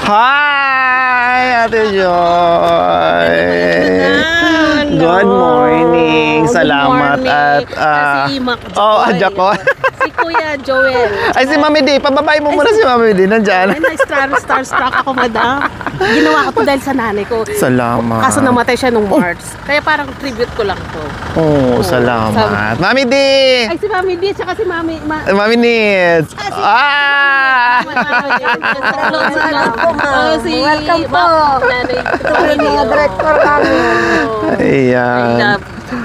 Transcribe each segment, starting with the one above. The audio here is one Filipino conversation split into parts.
Hi, Ate Joy! Good morning! Salamat at... si Mac Joy. Oh, adya ko. Si Kuya Joel. Ay, si Mami D. Pababay mo muna si Mami D. Nandyan. Ay, starstruck ako, madam. Ginawa ko to dahil sa nanay ko. Salamat. Kaso namatay siya nung March. Kaya parang tribute ko lang to. Oh, salamat. Mami D! Ay, si Mami D, tsaka si Mami... Mami Nits! Ah! Welcome po. Nanay. Mga director kami. Ayan.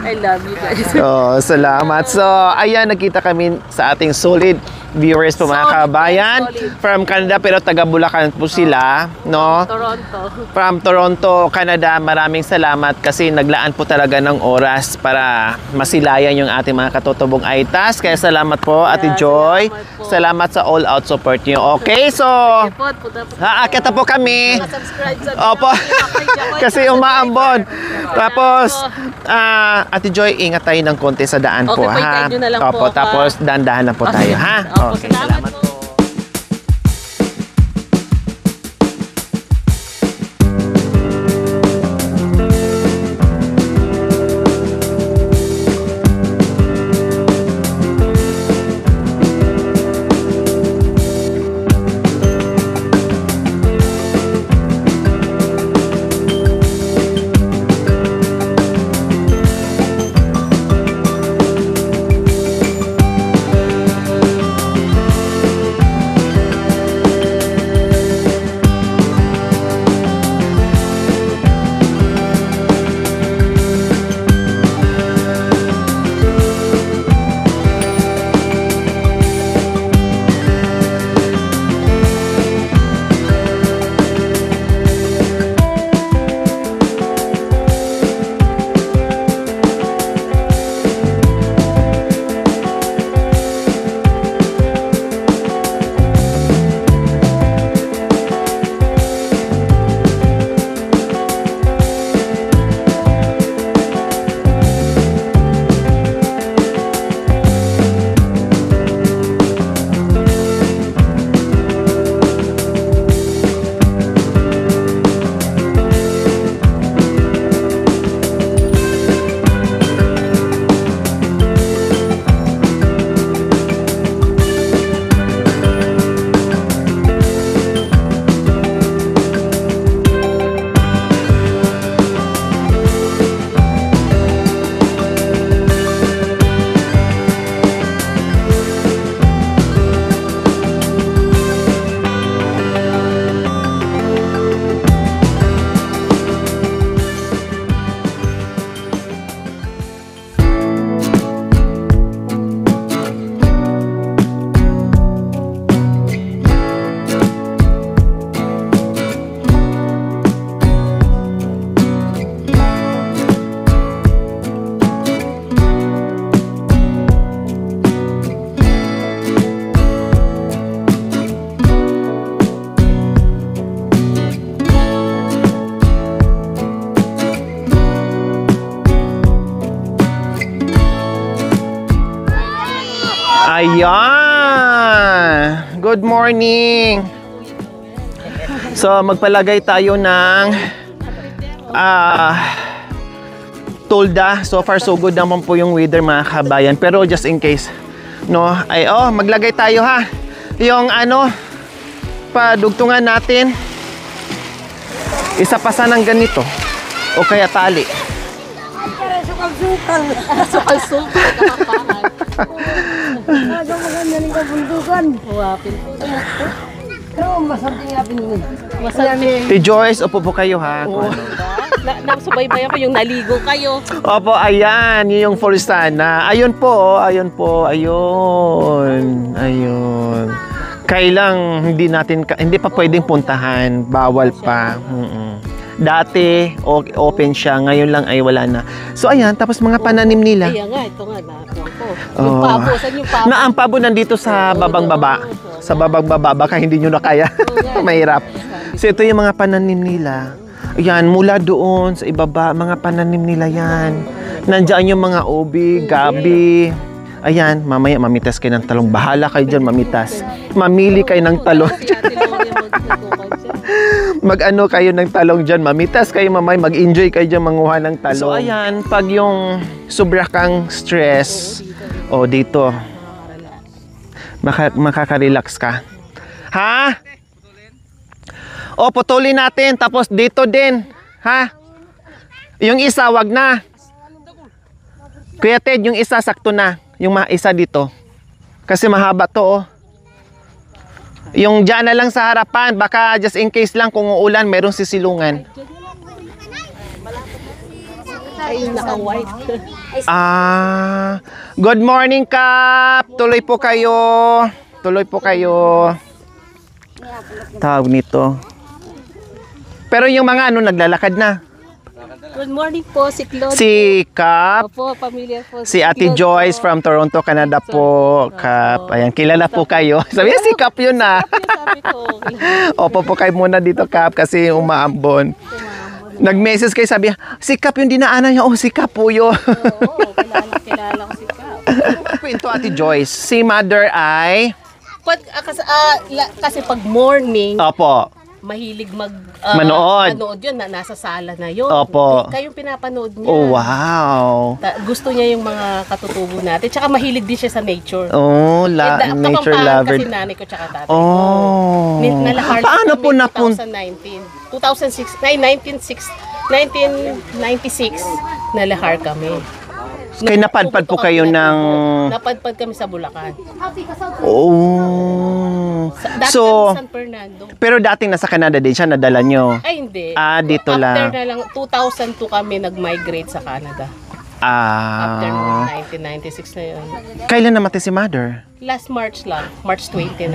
I love you guys. Oh, salamat. So, ayan, nakita kami sa ating solid viewers po mga kabayan from Canada, pero taga Bulacan po sila, no? Toronto. From Toronto, Canada. Maraming salamat kasi naglaan po talaga ng oras para masilayan yung ating mga katutubong ITAS. Kaya salamat po, Ate Joy. Salamat sa all-out support niyo. Okay, so aakyat na po kami. Subscribe sa Opo. Kasi umaambon. Tapos, Ate Joy, ingat tayo ng konti sa daan po, Okay, ha? nyo na lang Opo, po, tapos dahan-dahan na po tayo, ha? Opo, salamat po. Ayan! Good morning! So, magpalagay tayo ng tolda. So far, so good naman po yung weather mga kabayan. Pero just in case, no? Ay, maglagay tayo ha. Yung padugtungan natin. Isa pa ng ganito. O kaya tali. Sukal-sukal. Sukal-sukal. Nakapangan. Talagang maganda ng kabundukan. Huwapin. Pero masarting yapin mo. Masarting. Ti Joyce, upo po kayo ha. Nasubaybayan ko yung naligo kayo. Opo, ayan. Yun yung forestana. Ayun po, ayun po. Ayun. Ayun. Kailang hindi pa pwedeng puntahan. Bawal pa. Dati, open siya. Ngayon lang ay wala na. So, ayan. Tapos mga pananim nila. Ayan nga, ito nga. Yung pabo, saan yung pabo? Ang pabo nandito sa babang baba. Sa babang baba. Baka hindi nyo na kaya. Mahirap. So, ito yung mga pananim nila. Ayan, mula doon sa ibaba, mga pananim nila yan. Nandiyan yung mga ubi, gabi, Ayan, mamaya mamitas kayo ng talong. Bahala kayo dyan mamitas. Mamili kayo ng talong. Mag-ano kayo ng talong dyan. Mamitas kayo mamaya. Mag-enjoy kayo dyan manguha ng talong. So ayan, pag yung sobra kang stress, dito, makaka-relax ka. Ha? Putulin natin. Tapos dito din. Ha? Yung isa, wag na. Kuya Ted, yung isa, sakto na. Yung isa dito. Kasi mahaba to, Yung dyan na lang sa harapan. Baka just in case lang kung uulan, merong sisilungan. Ay, naka-white. Good morning, Kap. Tuloy po kayo. Tuloy po kayo. Tawag nito. Pero yung mga naglalakad na. Good morning po, si Claude. Si Kap. Opo, familiar po. Si Ate Claude Joyce po. from Toronto, Canada po. Kap. Ayan, kilala po kayo. Sabi si Kap yun na. Sabi ko, Opo po kayo muna dito, Kap, kasi umaambon. Nag-message kayo, sabi, si Kap yung dinaanan niya. Si Kap po yun. oo, kilala ko si Cap. Kwento, Ate Joyce. Si Mother ay... Kasi pag morning, Opo. mahilig Manood. manood yun, nasa sala na yun. Opo. Kayong pinapanood niya. Oh, wow. Gusto niya yung mga katutubo natin. Tsaka mahilig din siya sa nature. Oh, nature Kapampangan lover. kasi nanay ko tsaka tatay Oh. ko. Nalahar Paano po kami napunta? 1996, nalahar kami. Kaya napadpad po kayo ng... Napadpad kami sa Bulacan. Oh. Dati So, kami San Fernando. pero dating nasa Canada din siya, nadala nyo. Ay, hindi. Dito After lang. na lang, 2002 kami nag-migrate sa Canada. After noon, 1996 na yun. Kailan namatay si Mother? Last March lang, March 29.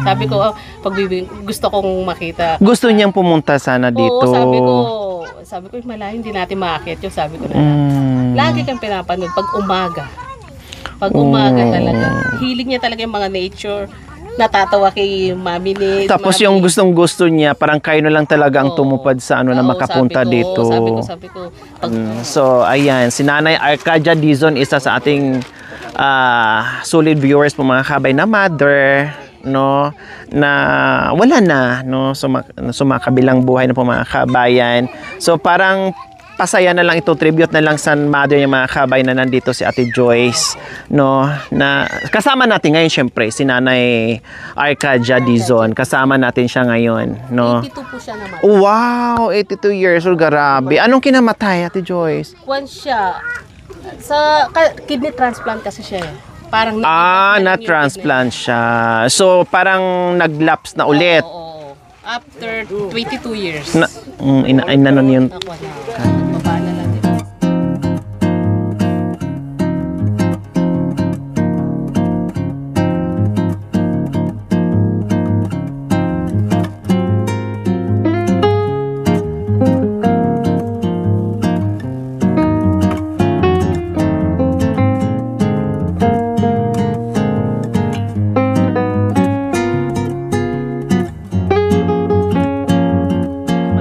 Sabi ko, gusto kong makita. Gusto niyang pumunta sana dito. Oo, sabi ko, malayo, hindi natin makakit yung sabi ko na. Lagi kang pinapanood pag umaga. Pag umaga talaga. Hilig niya talaga yung mga nature. Natatawa kay mami ni... Tapos mami. yung gustong-gusto niya, parang kayo na lang talaga ang tumupad sa na makapunta dito. Sabi ko. Pag, So, ayan, si Nanay Arcadia Dizon, isa sa ating solid viewers po mga kabay na mother, no, na wala na, no, sumakabilang buhay na po mga kabayan. So, parang pasaya na lang ito, tribute na lang sa mother yung mga kabay na nandito si Ate Joyce, no, na kasama natin ngayon syempre si Nanay Arcadia Dizon, kasama natin siya ngayon, no. 82 po siya naman. Wow, 82 years old, grabe. Anong kinamatay, Ate Joyce? Kwan siya, kidney transplant kasi siya eh. Parang na-transplant siya. So, parang nag-lapse na ulit. Oo. After 22 years. Inanon yun. Ako na. Baba na lang din.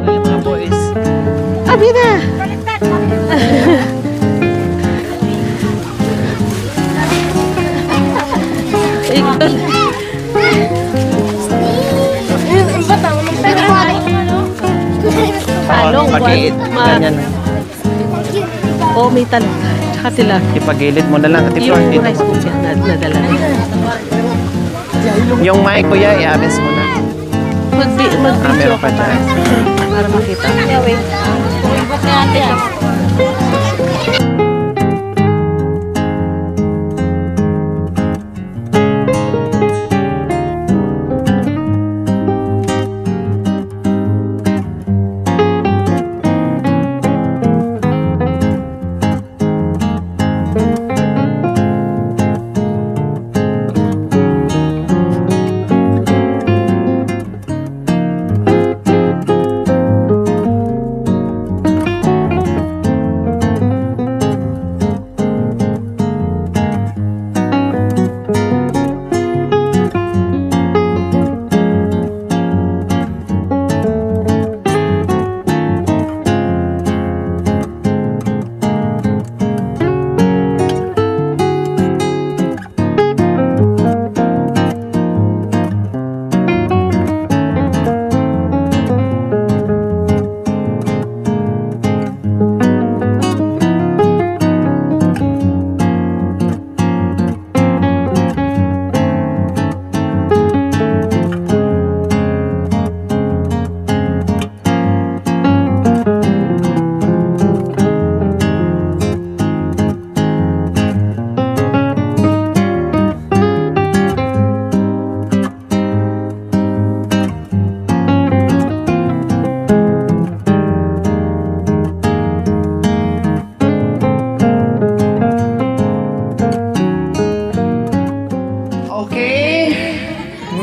Mga boys. Abi na! Talong. Pag-iit. Ganyan. Oh, may talong. Tsaka sila. Ipagilid mo na lang, Ate Flor. Yung Dito. rice cooker na nadala. Yung mic, kuya, i-abis mo na. Mag-video Meron pa ka dyan. para makita. Yeah, wait. Ibot na natin.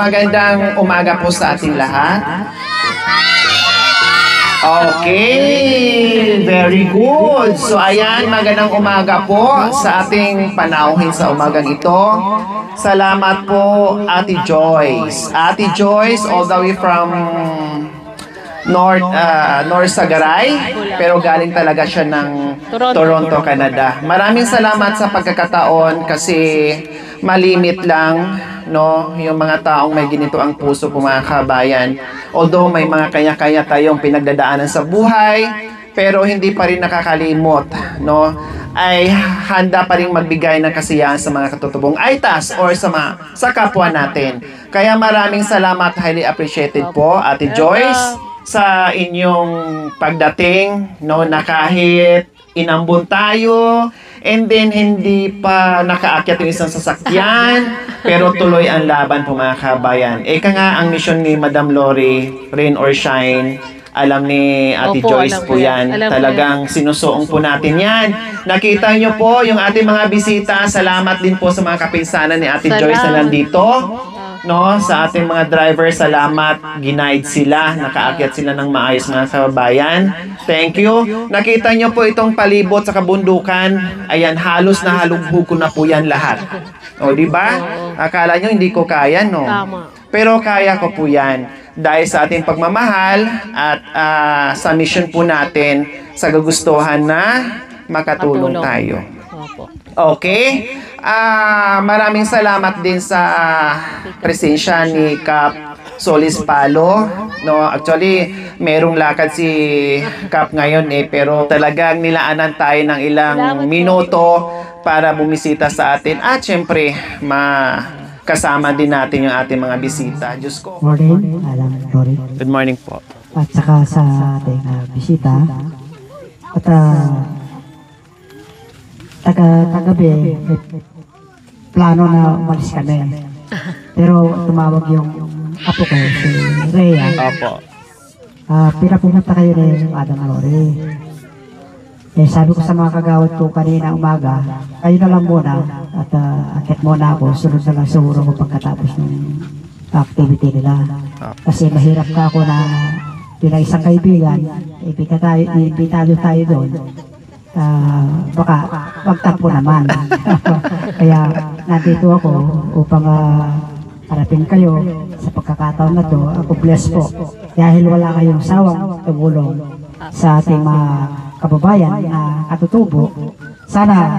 magandang umaga po sa ating lahat. Okay, very good. So ayan, magandang umaga po sa ating panauhin sa umagang ito. Salamat po, Ate Joyce. Ate Joyce, all the way from North Sagaray, pero galing talaga siya ng Toronto, Canada. Maraming salamat sa pagkakataon kasi malimit lang, no, yung mga taong may ginito ang puso po, mga kabayan. Although may mga kanya-kanya tayong pinagdadaanan sa buhay, pero hindi pa rin nakakalimot, no, ay handa pa rin magbigay ng kasiyahan sa mga katutubong aitas or sa kapwa natin. Kaya maraming salamat, highly appreciated po, Ate Joyce, sa inyong pagdating, no, na kahit inambon tayo, and then hindi pa nakaakyat yung isang sasakyan, pero tuloy ang laban po, mga kabayan. Eka nga, ang mission ni Madam Lori, Rain or Shine, alam ni Ate Opo, Joyce alam po ko yan. yan. Alam ko Talagang sinusuong po natin yan. Nakita nyo po yung ating mga bisita. Salamat din po sa mga kapinsanan ni Ate Joyce na nandito. No, sa ating mga driver, salamat. Ginaid sila. Nakaakyat sila ng maayos, mga kababayan. Thank you. Nakita nyo po itong palibot sa kabundukan. Ayan, halos na halugbo ko na po yan lahat. O, di ba? Akala nyo hindi ko kaya, no? Tama. Pero kaya ko po yan. Dahil sa ating pagmamahal at sa mission po natin sa gugustuhan na makatulong tayo. Opo. Okay? Maraming salamat din sa presensya ni Kap Solis Palo. No, actually, merong lakad si Kap ngayon pero talagang nilaanan tayo ng ilang minuto para bumisita sa atin. At syempre, kasama din natin yung ating mga bisita. Diyos ko. Morning, Alam Lori. Good morning po. At saka sa ating bisita. At kagabi, may plano na umalis kami. Pero tumawag yung apo ko, si Rhea. Opo. Pinapumunta kayo ni Madam Lori. Sabi ko sa mga kagawad ko kanina umaga, kayo na lang muna at akit muna ako, sunod na lang siguro ko pagkatapos ng activity nila. Kasi mahirap ka ako na bilang isang kaibigan, ibitalo tayo doon. Baka magtampo naman. Kaya nandito ako upang harapin kayo sa pagkakataon na to. Ako bless po dahil wala kayong sawang tumulong sa ating mga kababayan na katutubo. Sana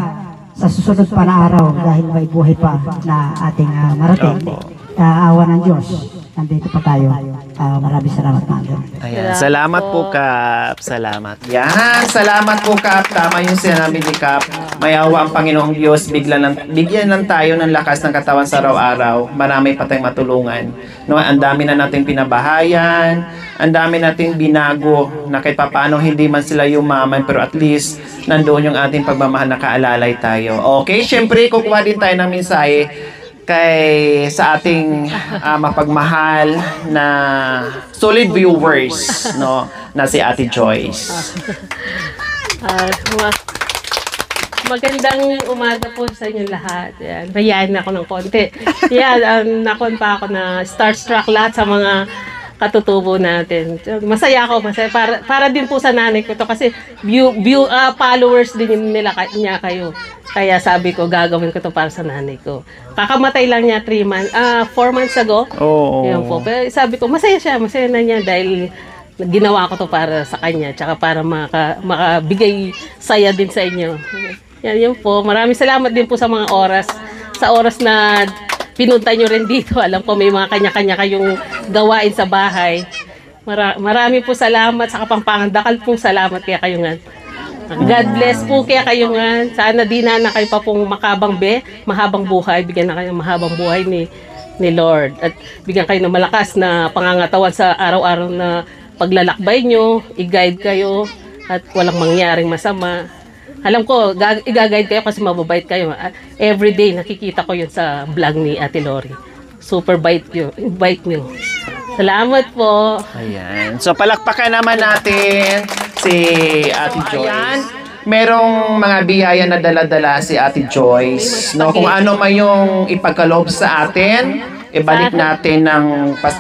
sa susunod pa na araw dahil may buhay pa na ating marating, awa ng Diyos, nandito pa tayo. Maraming salamat, Ma'am. Ayan. Salamat po, Kap. Salamat. Yan. Salamat po, Kap. Tama yung sinabi ni Kap. May awa ang Panginoong Diyos. Bigyan lang tayo ng lakas ng katawan sa araw-araw. Marami pa tayong matulungan. No, ang dami na nating pinabahayan. Ang dami nating binago na kahit papaano hindi man sila yumaman, pero at least nandoon yung ating pagmamahal na kaalalay tayo. Okay, syempre kukuha din tayo ng mensahe sa ating mapagmahal na solid viewers, no, na si Ate Joyce. Magandang umaga po sa inyo lahat. Yan, mayayain ako ng konti. Yan, nakon pa ako na starstruck lahat sa mga katutubo natin. Masaya ako, masaya. Para din po sa nanay ko to kasi followers din niya kayo. Kaya sabi ko, gagawin ko to para sa nanay ko. Kakamatay lang niya 4 months ago. Oo. Yan po. Pero sabi ko, masaya na niya dahil ginawa ko to para sa kanya. Tsaka para makabigay saya din sa inyo. Yan, yun po. Maraming salamat din po sa mga oras. Sa oras na pinunta nyo rin dito. Alam ko may mga kanya-kanya kayong gawain sa bahay. Marami po salamat sa Kapampangan. Pong salamat kaya kayo nga. God bless po kaya kayo nga. Sana di na kayo pa pong mahabang buhay. Bigyan na kayo ng mahabang buhay ni Lord. At bigyan kayo ng malakas na pangangatawan sa araw-araw na paglalakbay nyo. I-guide kayo at walang mangyaring masama. Alam ko, i-guide kayo kasi mababait kayo. Everyday nakikita ko yun sa vlog ni Ate Lori. Super bite nyo. Salamat po. Ayan. So palakpakan naman natin si Ate Joyce. Ayan. Merong mga biyaya na dala-dala si Ate Joyce. No, kung ano man yung ipagkaloob sa atin, ibalik natin ng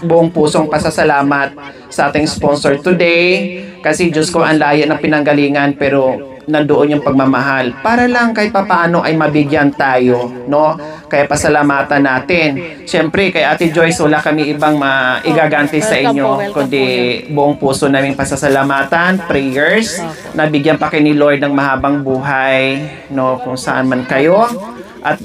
buong pusong pasasalamat sa ating sponsor today. Kasi Diyos ko, ang laya ng pinanggalingan, pero nandoon yung pagmamahal. Para lang kahit papaano ay mabigyan tayo, no? Kaya pasalamatan natin. Siyempre, kay Ate Joyce, wala kami ibang maigaganti sa inyo, kundi buong puso naming pasasalamatan, prayers, nabigyan pa kayo ni Lord ng mahabang buhay, no? Kung saan man kayo. At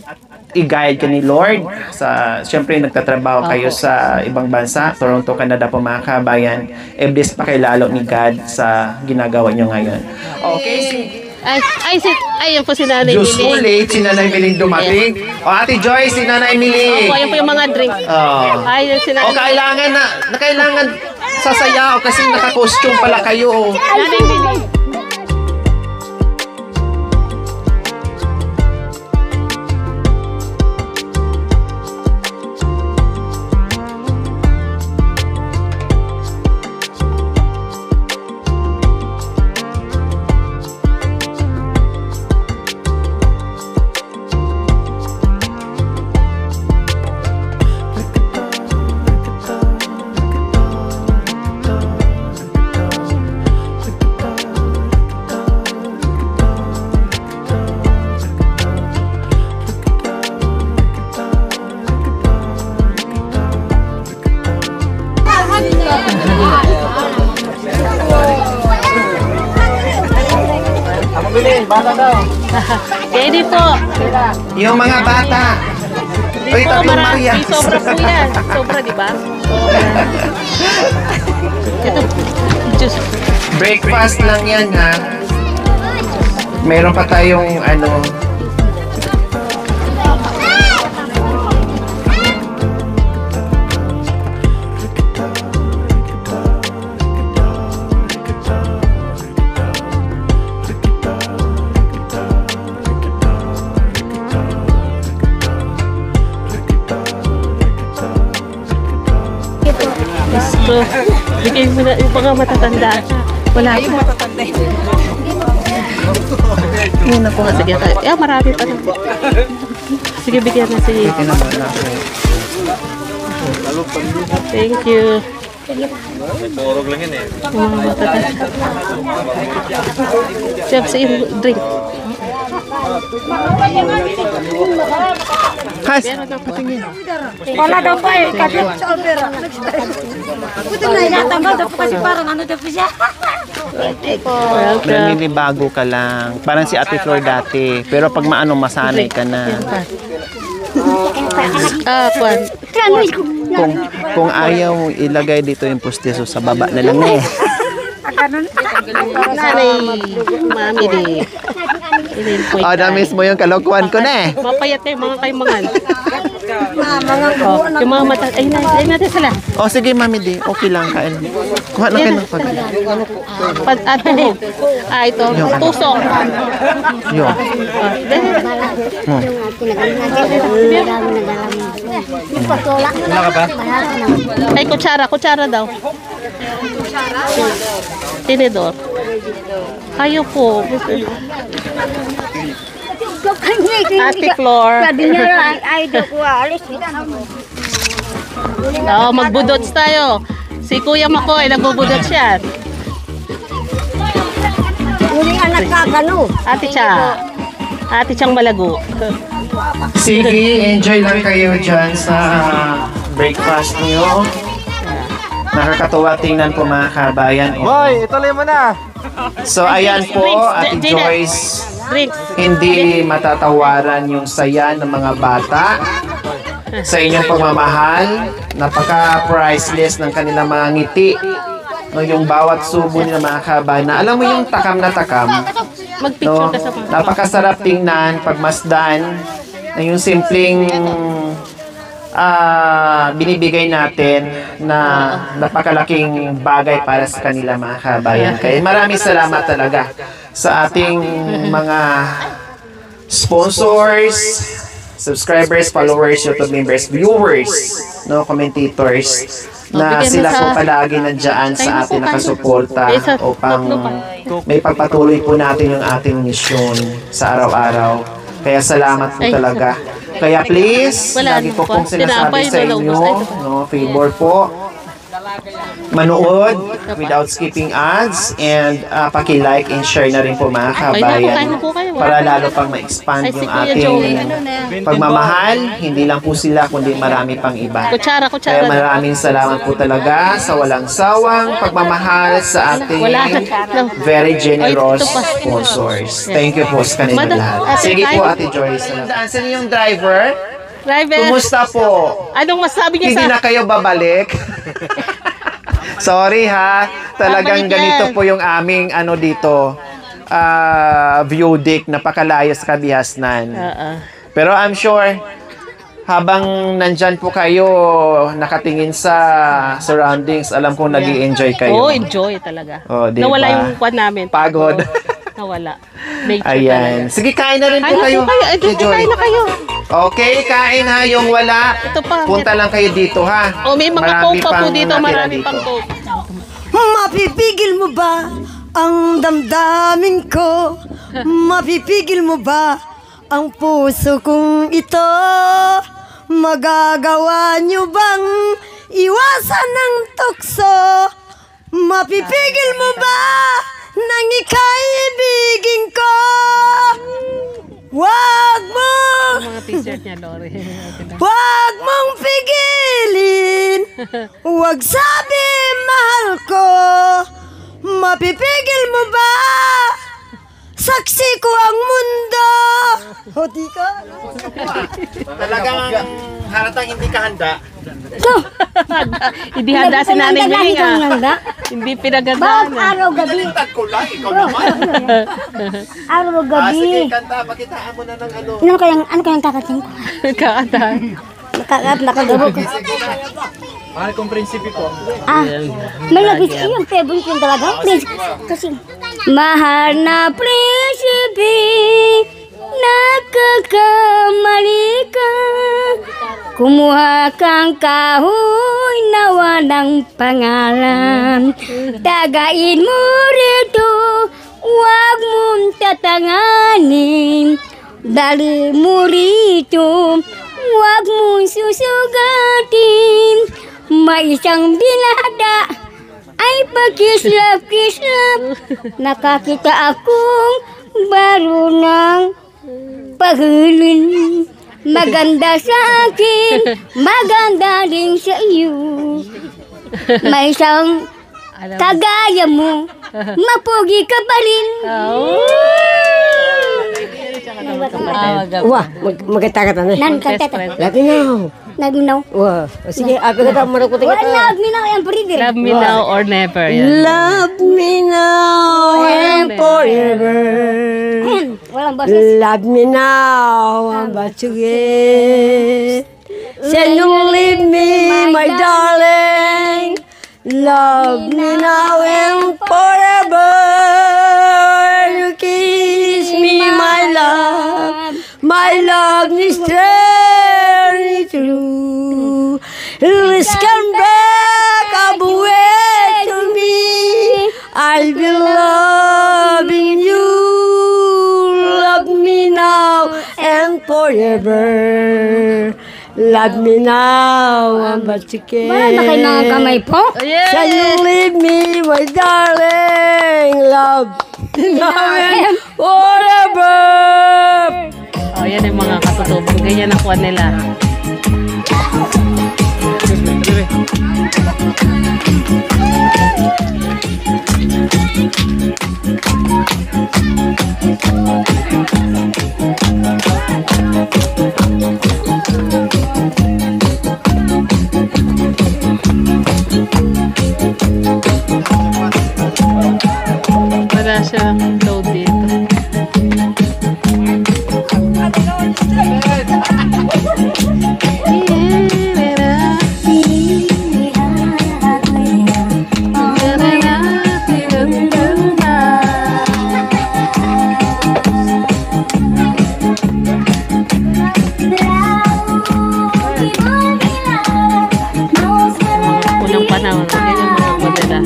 i-guide ka ni Lord sa, siyempre nagtatrabaho kayo sa ibang bansa, Toronto, Canada po mga kabayan. Bless pa kayo lalo ni God sa ginagawa nyo ngayon. Okay, Ayun po si Nanay Diyos ko, Miling. late si Nanay Miling dumating. O Ate Joyce, si Nanay Miling. Opo, ayun po yung mga drink. Ayun si O Nanay. kailangan sasayaw kasi naka-costume pala kayo. Nanay Miling. Ready po. Yung mga bata. Uy, Po, Tatay Maria. may sobra po yan. Sobra, di ba? Sobra. Ito, Diyos. Breakfast lang yan, ha? Meron pa tayong ano. So, bigay mo na yung mga matatanda. Wala pa. Yung matatanda. Yun ako nga. Sige, marami pa na. Sige, bigyan na. Sige. Thank you. Borog lang yan eh. Mga matatanda. Chef, sa drink. Has, Wala daw pa eh, kasi sa opera. Buti na inatambal daw po kasi parang ano daw po siya. Welcome. naninibago ka lang. Parang si Ate Flor dati. Pero pag maano, masanay ka na. Kwan. Kung ayaw mo ilagay dito yung pustiso sa baba na lang eh. Nanay, mami di. O, na-miss mo yung kalokohan ko na eh. Mapayat kayo mga kaimangan. Yung mga mata, ay natin sila. O, sige, Mami Di. Okay lang, kain. Kuha na kayo ng pag... Tuhog. Ito, tusok. Yo. Ay, kutsara daw. Tinidor. Kayo po. Ate Flor. Oh, magbudots tayo. Si Kuya Makoy, nagbubudots siya. Uli anak ka, gano. Ate Chang Malago. Sige, enjoy lang kayo dyan sa breakfast niyo. Nakakatuwa tingnan po mga kabayan. Boy, ituloy mo na. So, ayan po, Ate Joyce. Drinks. Hindi matatawaran yung saya ng mga bata sa inyong pagmamahal. Napaka-priceless ng kanilang mga ngiti. No, yung bawat subo nila mga kabayan. Na, alam mo yung takam na takam. Magpicture No, ka sa mga. napakasarap tingnan, pagmasdan, na yung simpleng binibigay natin na napakalaking bagay para sa kanila mga kabayan. Kaya maraming salamat talaga sa ating mga sponsors, subscribers, followers, YouTube members, viewers, no, commentators, na sila po palagi nandiyan sa atin nakasuporta upang may pagpatuloy po natin yung ating misyon sa araw-araw. Kaya salamat po Ay. talaga. Kaya please, Wala, lagi ko pong tinapay, sinasabi sa wala, inyo, ubos. Ay, no, favor po, manood without skipping ads and paki-like and share na rin po mga Ay, kabayan kain na po kayo. para lalo pang ma-expand Ay, si yung Kuya ating Joey. pagmamahal. Hindi lang po sila, kundi marami pang iba. Kutsara. Kaya maraming salamat po talaga sa walang sawang pagmamahal sa ating Wala. very generous Ay, ito pa. sponsors. Thank you po sa kanila Madam, lahat. ate, Sige po, tayo. Ate Joyce. Saan yung driver? Driver, Kumusta po? anong masabi niya Hindi sa... na kayo babalik? Sorry ha. Talagang Babalik yan. ganito po yung aming ano dito. View deck. Napakalayo sa Kabihasnan. Pero I'm sure habang nandyan po kayo nakatingin sa surroundings, alam kong nag-i-enjoy kayo. Oh, enjoy talaga. Oh, diba? Nawala yung kwan namin. Pagod. Nawala. Nature Ayan. talaga. Sige, kain na rin po Kain na kayo. po kayo. Ay, Kuya Joy. kain na kayo. Okay, kain ha. Yung wala, Ito pa. punta lang kayo dito ha. Oh, may mga Marami coke pa po pang dito. natira Marami dito. pang coke. Mapipigil mo ba ang damdamin ko? Mapipigil mo ba ang puso kong ito? Magagawa niyo bang iwasan ng tukso? Mapipigil mo ba nang ika'y ibigin ko? Wag mo! Mga t-shirt niya, Lori. Huwag mong pigilin. Huwag sabi mahal ko. Mapipigil mo ba? Saksi ko ang mundo. O di ka? Talagang halatang hindi ka handa. Hindi handa si Nanay Miling ah. Hindi pinagandaan ah. Araw-gabi. ko lang, ikaw naman. Araw-gabi. Sige, kanta. Pakitaan mo na ng ano. Ano kayang kakating ko? Kakanta. Nakagabo ko. Mahal kong prinsipi ko. May labis yung favorite yung talaga. Kasi, mahal na prinsipi, nagkakamali ka. Kumuha kang kahoy na walang pangalan. Tagain mo rito, huwag mong tatanganin. Dali mo rito, huwag mong susugatin. May isang binada ay pakislap-kislap. Nakakita akong baro ng pahulin. Maganda sa akin, maganda din sa iyo. May isang kagaya mo, mapugi ka pa rin. Wah, magkita-kita na. Nan kantata. Lagi na. Nagminaw. Wah, sige, ako na marukutin Wala kita. nagminaw yan breeder. Love me now or never. Yan. Love me now and forever. Walang boses. Love me now and but together. Say don't leave me, my darling. Love me now and forever. You kiss me, my love. My love is very true. Please come back away to me. I'll be loving you. Love me now and forever. Love me now and but you Wala na kayo mga kamay po. Can you leave me, my darling? Love me now and forever. Oh, yan yung mga katutubong. Ganyan ang kwan nila. Wala siyang load dito. Unang panahon, ganyan mga kwan nila.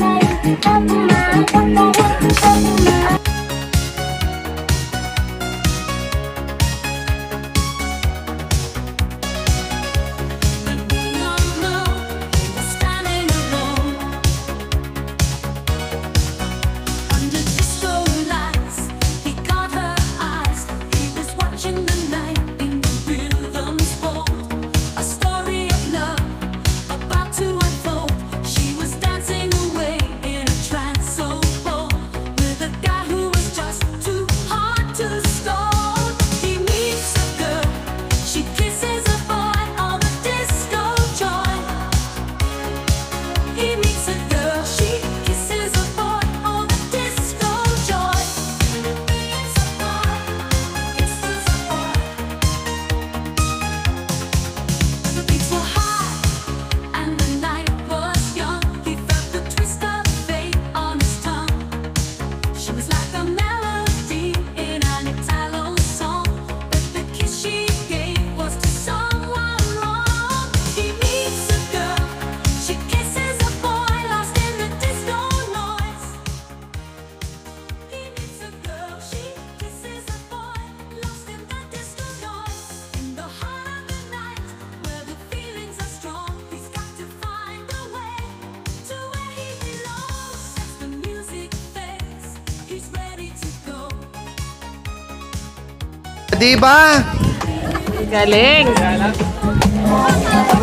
Diba? Galing.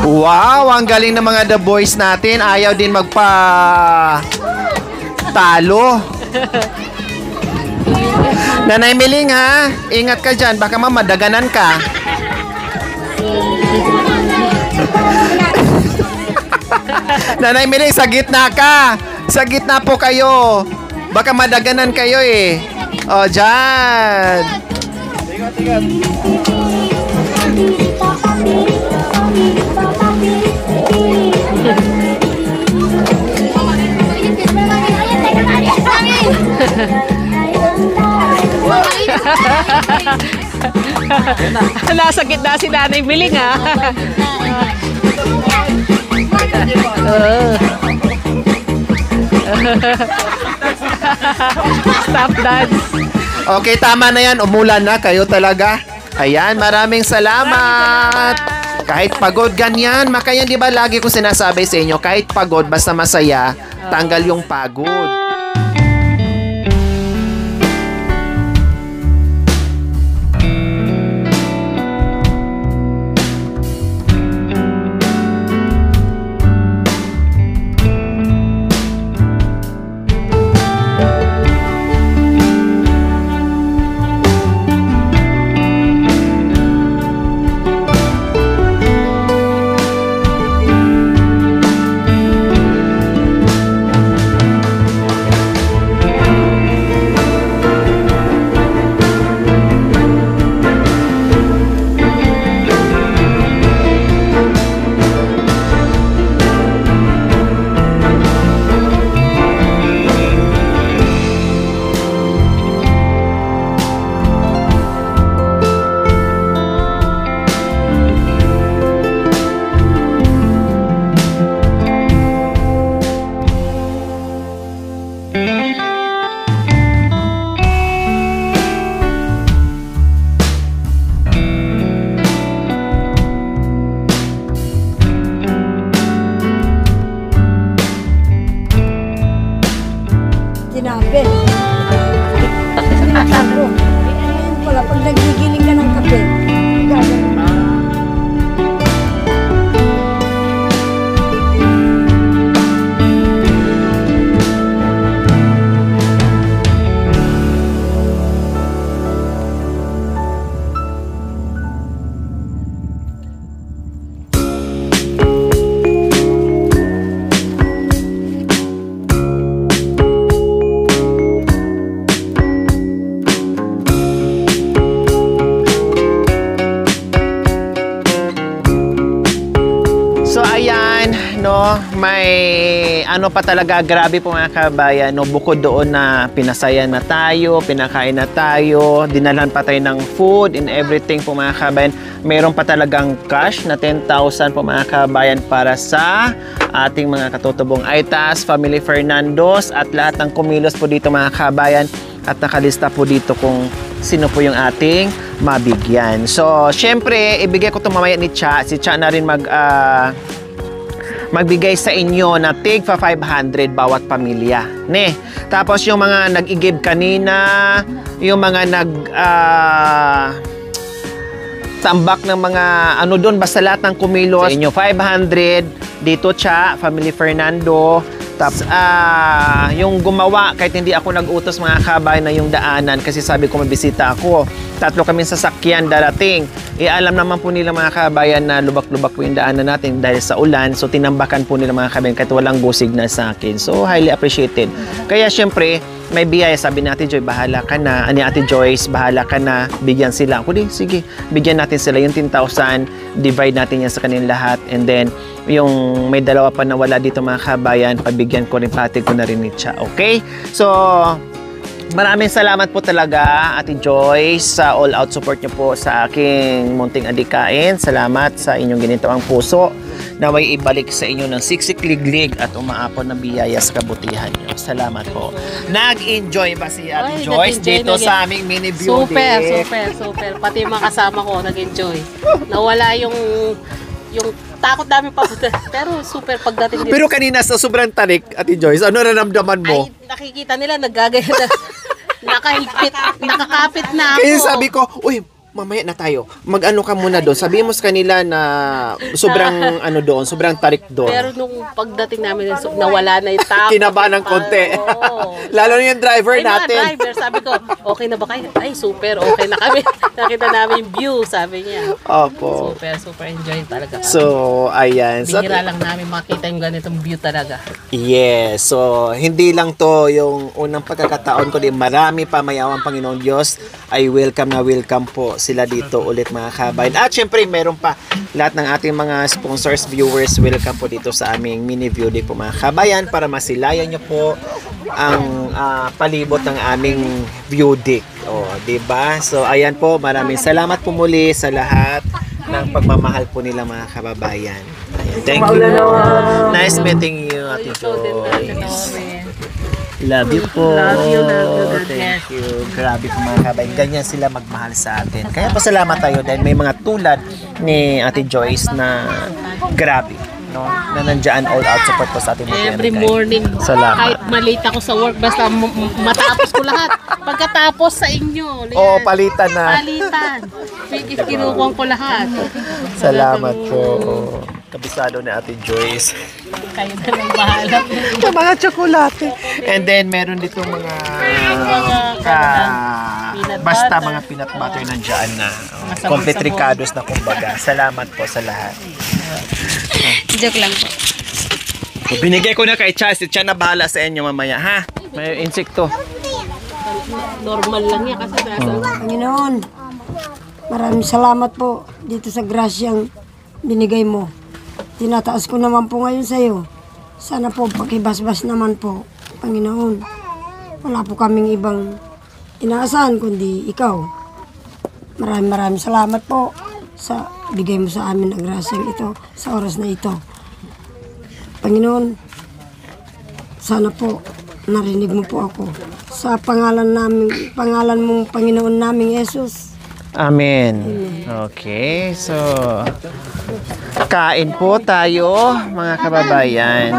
Wow, ang galing ng mga The Boys natin. Ayaw din talo. Nanay Miling ha, ingat ka dyan. Baka mamadaganan ka. Nanay Miling, sa gitna ka. Sa gitna po kayo. Baka madaganan kayo eh. O, dyan. Nasa gitna si Nanay Miling ha. Stop dance. Okay, tama na yan. Umulan na kayo talaga. Ayan, maraming salamat. Kahit pagod, ganyan. Makayan, di ba lagi ko sinasabi sa inyo, kahit pagod, basta masaya, tanggal yung pagod. Sinabi. Sinasabi. Ngayon pala, pag nagigiling ka ng kape, gagawin. So ayan, no, may ano pa talaga, grabe po mga kabayan, no, bukod doon na pinasaya na tayo, pinakain na tayo, dinalan pa tayo ng food and everything po mga kabayan, mayroon pa talagang cash na 10,000 po mga kabayan para sa ating mga katutubong Aitas, Family Fernandos at lahat ng kumilos po dito mga kabayan, at nakalista po dito kung sino po yung ating mabigyan. So, syempre, ibigay ko ito mamaya ni Cha. Si Cha na rin magbigay sa inyo na tig 500 bawat pamilya. Ne? Tapos yung mga nag-i-give kanina, yung mga tambak ng mga ano doon, basta lahat ng kumilos. Sa inyo, 500. Dito, Cha, Family Fernando. Tapos, yung gumawa, kahit hindi ako nag-utos mga kabayan na yung daanan, kasi sabi ko mabisita ako. 3 kami sasakyan darating. Alam naman po nila mga kabayan na lubak-lubak po yung daanan natin dahil sa ulan. So, tinambakan po nila mga kabayan kahit walang go signal sa akin. So, highly appreciated. Kaya, syempre, may biyaya. Sabi ni Ate Joy, bahala ka na. Ani Ate Joyce, bahala ka na. Bigyan sila. Kundi, sige, bigyan natin sila yung 10,000. Divide natin yan sa kanilang lahat. And then, yung may dalawa pa na wala dito mga kabayan, pabigyan ko rin, pati ko na rin siya. Okay? So, maraming salamat po talaga, Ate Joyce, sa all-out support niyo po sa aking munting adikain. Salamat sa inyong ginitawang puso. Naway ibalik sa inyo ng siksik-liglig at umaapon na biyaya sa kabutihan niyo. Salamat po. Nag-enjoy ba si Ate Joyce dito sa aming mini beauty? Super. Pati yung mga kasama ko nag-enjoy. Nawala yung takot namin papunta. Pero super pagdating dito. Pero kanina sa sobrang tarik, Ate Joyce, ano naramdaman mo? Ay, nakikita nila, naggagaya na. Nakakapit na ako. Kaya sabi ko, uy, mamaya na tayo. Mag-ano ka muna doon. Sabihin mo sa kanila na sobrang ano doon, sobrang tarik doon. Pero nung pagdating namin, nawala na yung tao. Kinabahan ng konti. Oo. Lalo na yung driver Ay, mga natin. driver, sabi ko, okay na ba kayo? Ay, super, okay na kami. Nakita namin yung view, sabi niya. Opo. Super enjoy talaga. So, ayan. So, Bihira lang namin makita yung ganitong view talaga. yes. So, hindi lang to yung unang pagkakataon ko din. Marami pa mayawang Panginoon Diyos ay welcome na welcome po sila dito ulit mga kabayan. At syempre, meron pa lahat ng ating mga sponsors, viewers, welcome po dito sa aming mini view day po mga kabayan para masilayan nyo po ang palibot ng aming view deck. O, diba? So, ayan po. Maraming salamat po muli sa lahat ng pagmamahal po nila mga kababayan. Ayan. Thank you. Nice meeting you, Ate Joyce. Love you po. Love you. Thank you. Grabe po mga kabayan. Ganyan sila magmahal sa atin. Kaya pasalamat tayo dahil may mga tulad ni Ate Joyce na grabe. No? Na nandyan all out support po sa ating mga Every pinagay. morning, Salamat. kahit malate ako sa work, basta matapos ko lahat. Pagkatapos sa inyo, Oo, palitan na. palitan. Kinukuha ko lahat. Salamat po. Kabisado ni Ate Joyce. Kayo na lang bahala. Yung mga tsokolate. And then, meron dito mga Peanut basta butter. mga peanut butter nandiyan na. Mga Complete sabon-sabon. ricados na kumbaga. Salamat po sa lahat. Joke lang po. Binigay ko na kay Charles. Siya na bahala sa inyo mamaya, ha? May insekto. Normal lang yan kasi nasa Panginoon, maraming salamat po dito sa grasyang binigay mo. Tinataas ko naman po ngayon sa iyo. Sana po pakibasbas naman po, Panginoon. Wala po kaming ibang inaasahan kundi ikaw. Maraming salamat po sa bigay mo sa amin ang grasyang ito sa oras na ito. Panginoon, sana po narinig mo po ako sa pangalan mong Panginoon naming Yesus. Amen. Okay, so kain po tayo mga kababayan.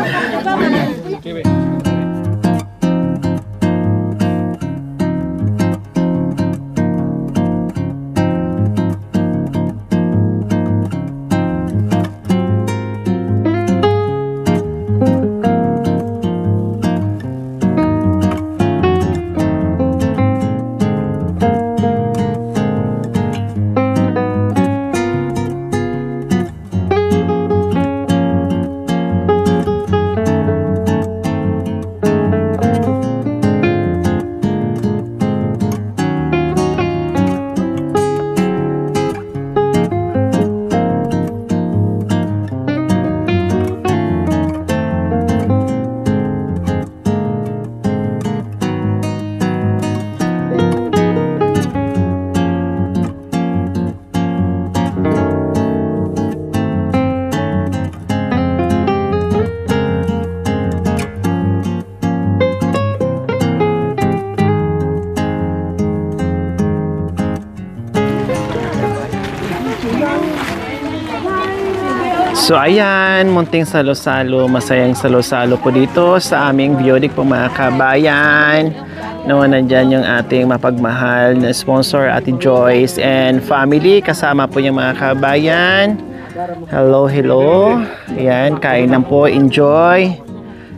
So ayan, munting salo-salo, masayang salo-salo po dito sa aming Biodik po mga kabayan. No, nandyan yung ating mapagmahal na sponsor, Ate Joyce and family. Kasama po yung mga kabayan. Hello. Ayan, kain lang po, enjoy.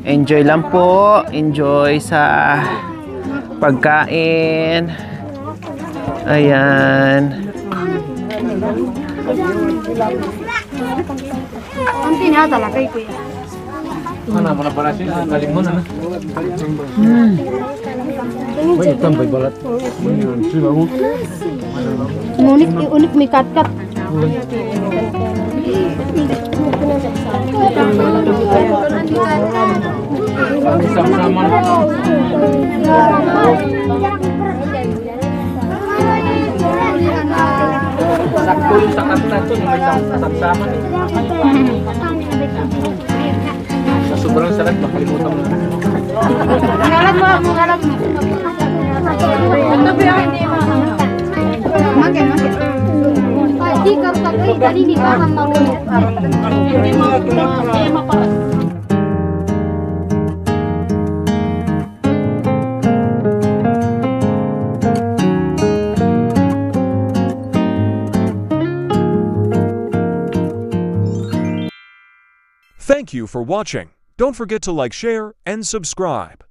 Enjoy lang po, enjoy sa pagkain. Ayan. Ang tinatala kay kuya. Mana mana pala siya, kalimon na. Wait, tambay balat. Unik may kat-kat. Sama-sama. Sakto yung sakat na ito, may sama eh. Sa sobrang sakit, makalimutan mo na. Ngalan mo. Ano ba yung hindi mo? Makin. Di kartak ay tadi di paham marunong. Hindi mo Thank you for watching. Don't forget to like, share, and subscribe.